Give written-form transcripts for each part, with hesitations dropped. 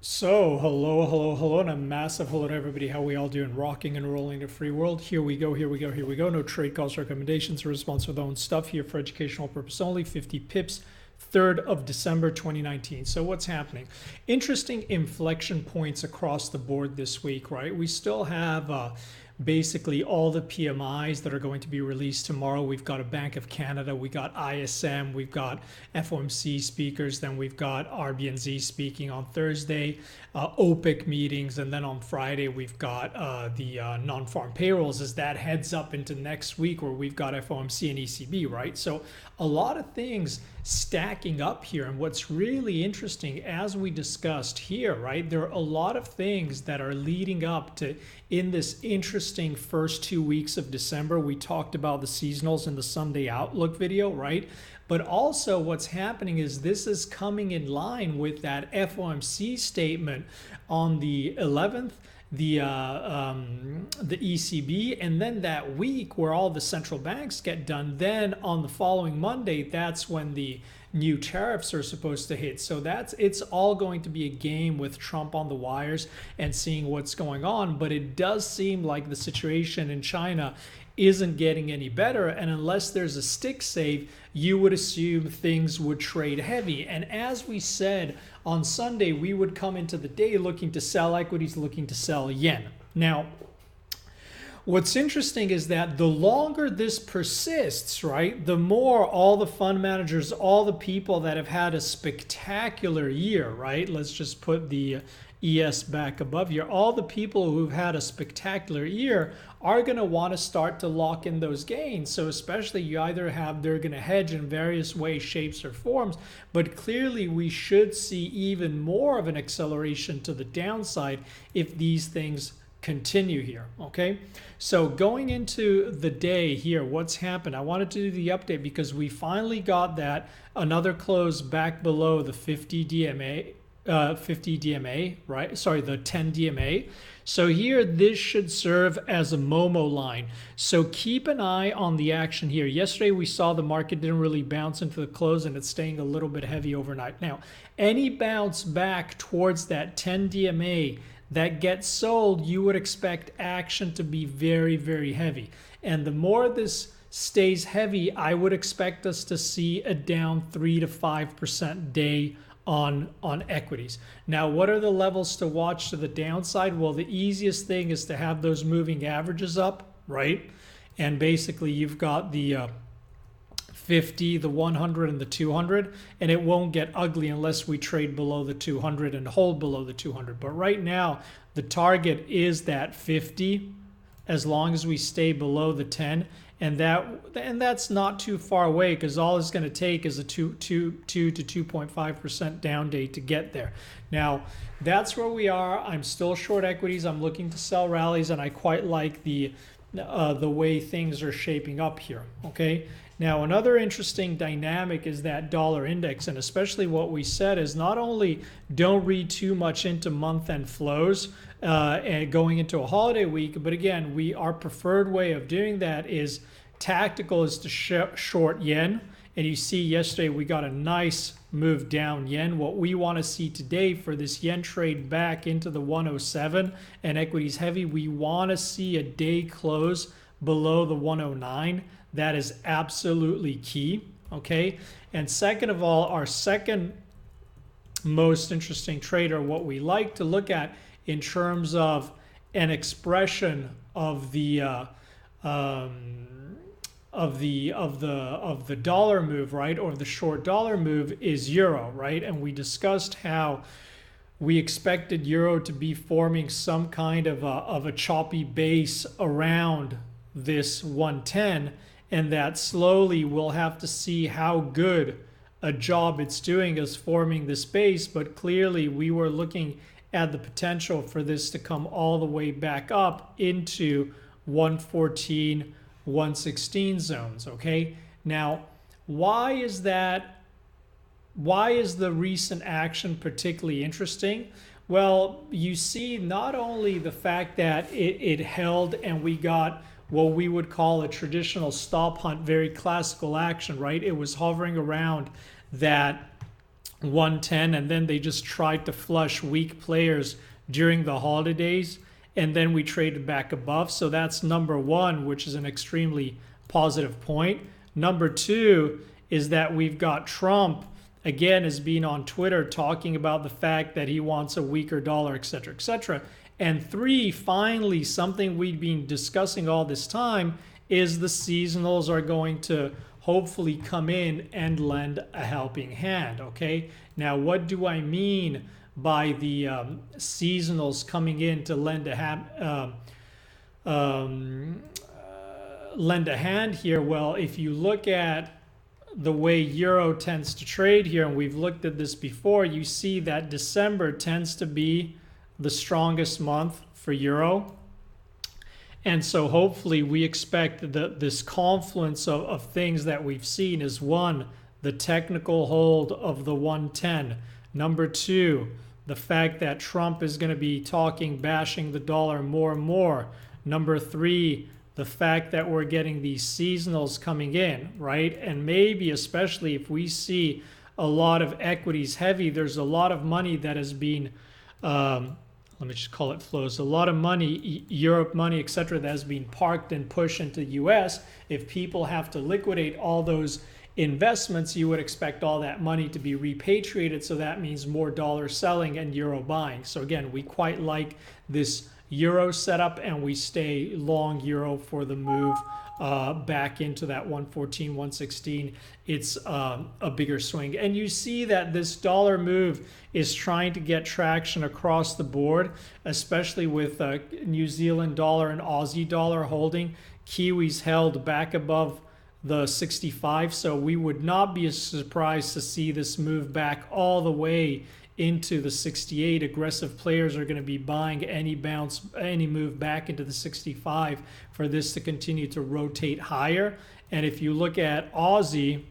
Hello, and a massive hello to everybody. How we all doing? Rocking and rolling the free world. Here we go. No trade calls, recommendations, or response with own stuff here for educational purpose only. 50 pips, 3rd of December 2019. So what's happening? Interesting inflection points across the board this week, right? We still have basically all the PMIs that are going to be released tomorrow. We've got a Bank of Canada, we got ISM, we've got FOMC speakers, then we've got RBNZ speaking on Thursday, OPEC meetings, and then on Friday we've got the non-farm payrolls as that heads up into next week where we've got FOMC and ECB, right? So a lot of things stacking up here. And what's really interesting, as we discussed here, right, there are a lot of things that are leading up to in this interesting first 2 weeks of December. We talked about the seasonals in the Sunday Outlook video, right? But also what's happening is this is coming in line with that FOMC statement on the 11th, the ECB, and then that week where all the central banks get done. Then on the following Monday, that's when the new tariffs are supposed to hit. So it's all going to be a game with Trump on the wires and seeing what's going on. But it does seem like the situation in China isn't getting any better, and unless there's a stick save, you would assume things would trade heavy. And as we said on Sunday, we would come into the day looking to sell equities, looking to sell yen. Now, what's interesting is that the longer this persists, right, the more all the fund managers, all the people that have had a spectacular year, right, let's just put the ES back above here, all the people who've had a spectacular year are going to want to start to lock in those gains. So especially they're going to hedge in various ways, shapes, or forms, but clearly we should see even more of an acceleration to the downside if these things continue here. Okay, so going into the day here, what's happened? I wanted to do the update because we finally got that another close back below the 50 DMA, right? Sorry, the 10 DMA. So here, this should serve as a Momo line. So keep an eye on the action here. Yesterday, we saw the market didn't really bounce into the close and it's staying a little bit heavy overnight. Now, any bounce back towards that 10 DMA that gets sold, you would expect action to be very, very heavy. And the more this stays heavy, I would expect us to see a down 3 to 5% day on equities. Now, what are the levels to watch to the downside? Well, the easiest thing is to have those moving averages up, right? And basically you've got the 50, the 100, and the 200, and it won't get ugly unless we trade below the 200 and hold below the 200. But right now, the target is that 50 as long as we stay below the 10, and that's not too far away because all it's going to take is a 2 to 2.5% down day to get there. Now, that's where we are. I'm still short equities. I'm looking to sell rallies, and I quite like the way things are shaping up here. Okay. Now, another interesting dynamic is that dollar index, and especially what we said is not only don't read too much into month-end flows and going into a holiday week, but again, our preferred way of doing that is tactical, is to short yen. And you see yesterday we got a nice move down yen. What we want to see today for this yen trade back into the 107 and equities heavy, we want to see a day close below the 109. That is absolutely key, okay? And second of all, our second most interesting trade, or what we like to look at in terms of an expression of the dollar move, right, or the short dollar move, is euro, right? And we discussed how we expected euro to be forming some kind of a choppy base around this 110, and that slowly we'll have to see how good a job it's doing as forming this base. But clearly we were looking at the potential for this to come all the way back up into 114, 116 zones. Okay, now why is that? Why is the recent action particularly interesting? Well, you see not only the fact that it held and we got what we would call a traditional stop hunt, very classical action, right? It was hovering around that 110, and then they just tried to flush weak players during the holidays, and then we traded back above. So that's number one, which is an extremely positive point. Number two is that we've got Trump again has been on Twitter talking about the fact that he wants a weaker dollar, et cetera, et cetera. And three, finally, something we've been discussing all this time is the seasonals are going to hopefully come in and lend a helping hand. Okay, now what do I mean by the seasonals coming in to lend a hand here? Well, if you look at the way euro tends to trade here, and we've looked at this before, you see that December tends to be the strongest month for euro. And so hopefully we expect this confluence of things that we've seen is one, the technical hold of the 110. Number two, the fact that Trump is going to be bashing the dollar more and more. Number three, the fact that we're getting these seasonals coming in, right? And maybe especially if we see a lot of equities heavy, there's a lot of money that has been let me just call it flows. A lot of money, Europe money, et cetera, that has been parked and pushed into the US. If people have to liquidate all those investments, you would expect all that money to be repatriated. So that means more dollar selling and euro buying. So again, we quite like this euro setup, and we stay long euro for the move back into that 114, 116. It's a bigger swing. And you see that this dollar move is trying to get traction across the board, especially with New Zealand dollar and Aussie dollar holding. Kiwis held back above the 65. So we would not be surprised to see this move back all the way into the 68. Aggressive players are going to be buying any move back into the 65 for this to continue to rotate higher. And if you look at Aussie,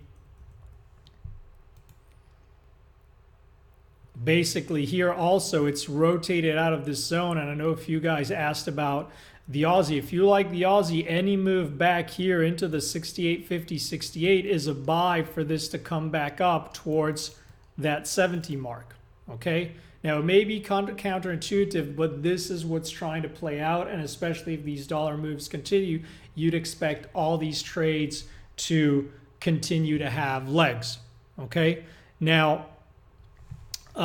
basically here also it's rotated out of this zone. And I know if you guys asked about the Aussie, if you like the Aussie, any move back here into the 68.50, 68 is a buy for this to come back up towards that 70 mark. Okay, now it may be counterintuitive, but this is what's trying to play out. And especially if these dollar moves continue, you'd expect all these trades to continue to have legs. Okay, now there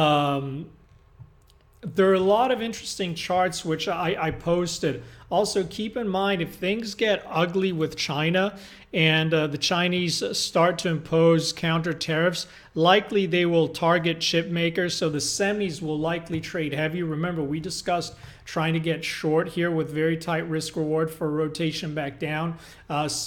are a lot of interesting charts which I posted. Also, keep in mind, if things get ugly with China and the Chinese start to impose counter tariffs, likely they will target chip makers. So the semis will likely trade heavy. Remember, we discussed trying to get short here with very tight risk reward for rotation back down.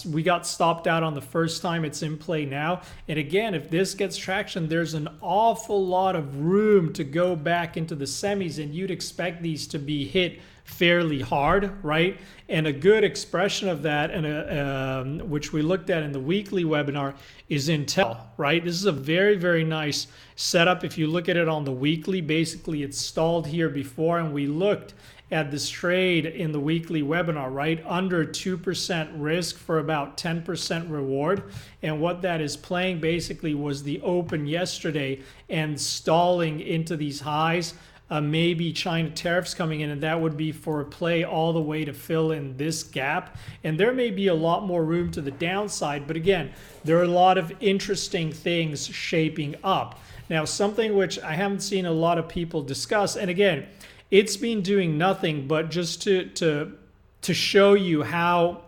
We got stopped out on the first time. It's in play now. And again, if this gets traction, there's an awful lot of room to go back into the semis, and you'd expect these to be hit fairly hard, right? And a good expression of that, and which we looked at in the weekly webinar, is Intel, right? This is a very, very nice setup. If you look at it on the weekly, basically it's stalled here before, and we looked at this trade in the weekly webinar, right? Under 2% risk for about 10% reward. And what that is playing basically was the open yesterday and stalling into these highs. Maybe China tariffs coming in, and that would be for a play all the way to fill in this gap. And there may be a lot more room to the downside, but again, there are a lot of interesting things shaping up. Now, something which I haven't seen a lot of people discuss, and again, it's been doing nothing but just to show you how,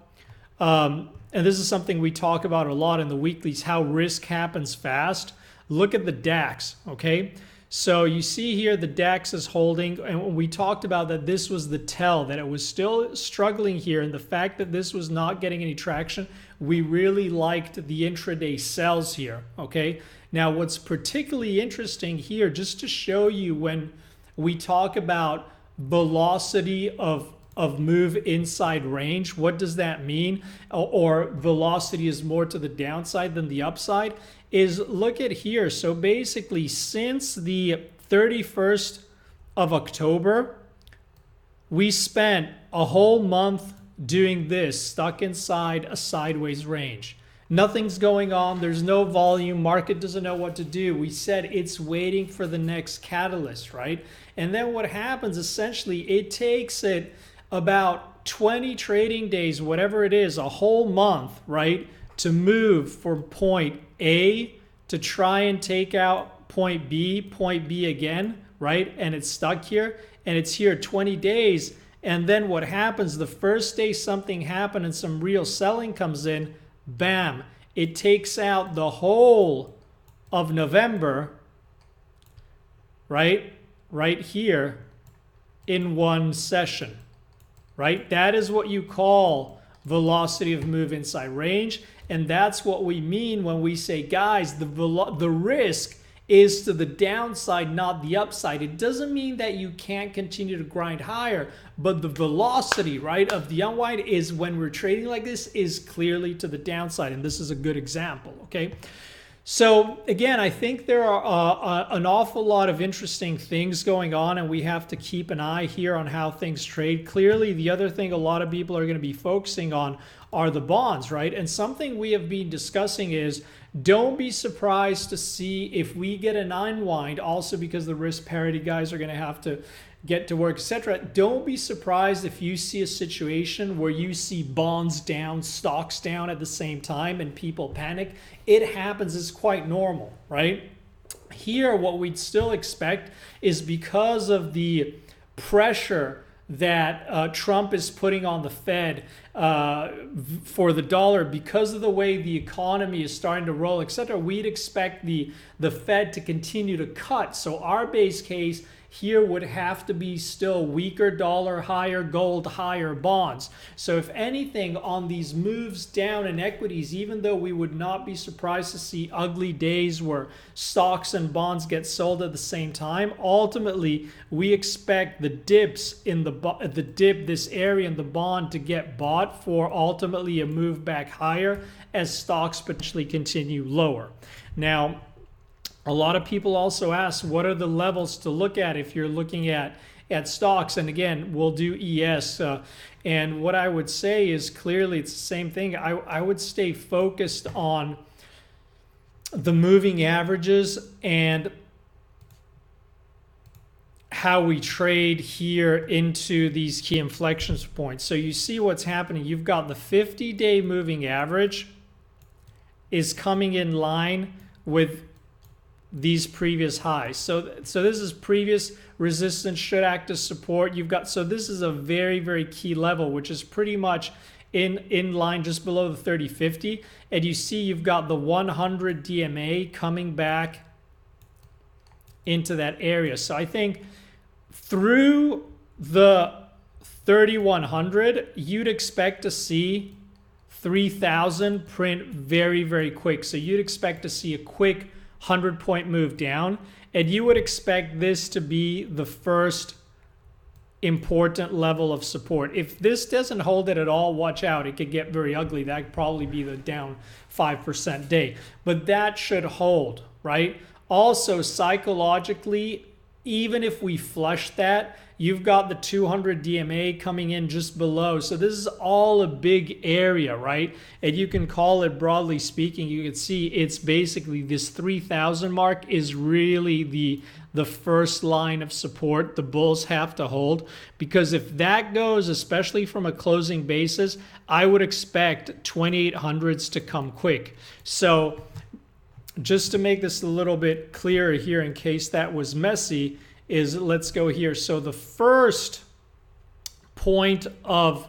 and this is something we talk about a lot in the weeklies, how risk happens fast. Look at the DAX, okay? So you see here the DAX is holding, and we talked about that this was the tell, that it was still struggling here, and the fact that this was not getting any traction, we really liked the intraday sells here, okay? Now what's particularly interesting here, just to show you when we talk about velocity of move inside range, what does that mean? Or velocity is more to the downside than the upside, is look at here. So basically since the 31st of October, we spent a whole month doing this, stuck inside a sideways range. Nothing's going on. There's no volume. Market doesn't know what to do. We said it's waiting for the next catalyst, right? And then what happens, essentially, it takes it about 20 trading days, whatever it is, a whole month, right, to move from point A to try and take out point B again, right? And it's stuck here, and it's here 20 days. And then what happens, the first day something happened and some real selling comes in, bam, it takes out the whole of November, right? Right here in one session, right? That is what you call velocity of move inside range. And that's what we mean when we say, guys, the risk is to the downside, not the upside. It doesn't mean that you can't continue to grind higher, but the velocity, right, of the unwind is, when we're trading like this, is clearly to the downside. And this is a good example, okay? So again, I think there are an awful lot of interesting things going on, and we have to keep an eye here on how things trade. Clearly, the other thing a lot of people are going to be focusing on are the bonds, right? And something we have been discussing is, don't be surprised to see if we get an unwind, also because the risk parity guys are going to have to get to work, etc. Don't be surprised if you see a situation where you see bonds down, stocks down at the same time, and people panic. It happens. It's quite normal, right? Here, what we'd still expect is, because of the pressure that Trump is putting on the Fed for the dollar, because of the way the economy is starting to roll, etc., we'd expect the Fed to continue to cut. So our base case here would have to be still weaker dollar, higher gold, higher bonds. So if anything, on these moves down in equities, even though we would not be surprised to see ugly days where stocks and bonds get sold at the same time, ultimately we expect the dips in this area in the bond to get bought for ultimately a move back higher as stocks potentially continue lower. Now, a lot of people also ask, what are the levels to look at if you're looking at stocks? And again, we'll do ES. And what I would say is, clearly it's the same thing. I would stay focused on the moving averages and how we trade here into these key inflection points. So you see what's happening. You've got the 50-day moving average is coming in line with these previous highs. So this is previous resistance, should act as support. You've got, so this is a very, very key level, which is pretty much in line just below the 30-50. And you see you've got the 100 DMA coming back into that area. So I think through the 3100, you'd expect to see 3000 print very, very quick. So you'd expect to see a quick 100-point move down, and you would expect this to be the first important level of support. If this doesn't hold it at all, watch out. It could get very ugly. That could probably be the down 5% day, but that should hold, right? Also, psychologically, even if we flush that, you've got the 200 DMA coming in just below. So this is all a big area, right? And you can call it, broadly speaking, you can see it's basically this 3000 mark is really the first line of support the bulls have to hold. Because if that goes, especially from a closing basis, I would expect 2800s to come quick. So just to make this a little bit clearer here, in case that was messy, is let's go here. So the first point of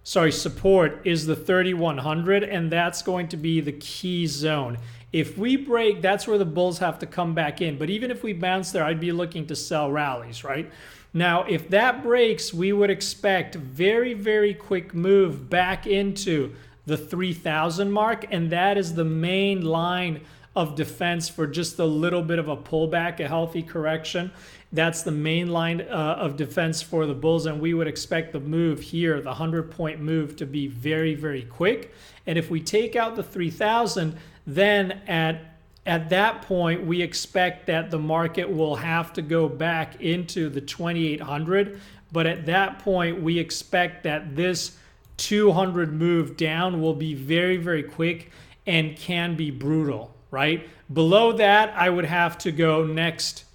support is the 3100, and that's going to be the key zone. If we break, that's where the bulls have to come back in. But even if we bounce there, I'd be looking to sell rallies, right? Now, if that breaks, we would expect very, very quick move back into the 3000 mark, and that is the main line of defense for just a little bit of a pullback, a healthy correction. That's the main line of defense for the bulls, and we would expect the move here, the 100-point move, to be very, very quick. And if we take out the 3000, then at that point, we expect that the market will have to go back into the 2800. But at that point, we expect that this 200 move down will be very, very quick and can be brutal, right? Below that, I would have to go next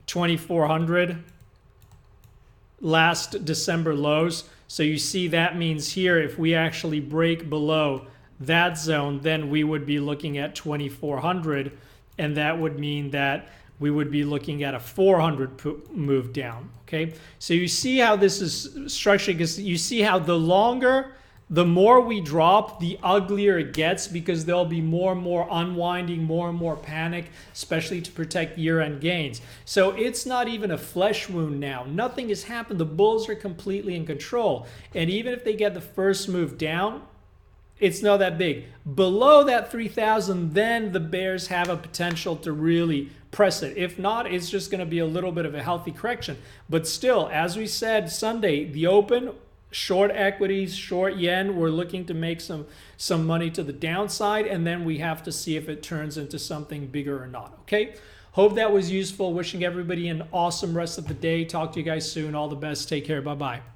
2400, last December lows. So you see that means here, if we actually break below that zone, then we would be looking at 2400, and that would mean that we would be looking at a 400 move down, okay? So you see how this is structured, because you see how the more we drop, the uglier it gets, because there'll be more and more unwinding, more and more panic, especially to protect year-end gains. So it's not even a flesh wound now. Nothing has happened. The bulls are completely in control. And even if they get the first move down, it's not that big. Below that 3,000, then the bears have a potential to really press it. If not, it's just going to be a little bit of a healthy correction. But still, as we said Sunday, the open, short equities, short yen, we're looking to make some money to the downside, and then we have to see if it turns into something bigger or not, okay? Hope that was useful. Wishing everybody an awesome rest of the day. Talk to you guys soon. All the best. Take care. Bye-bye.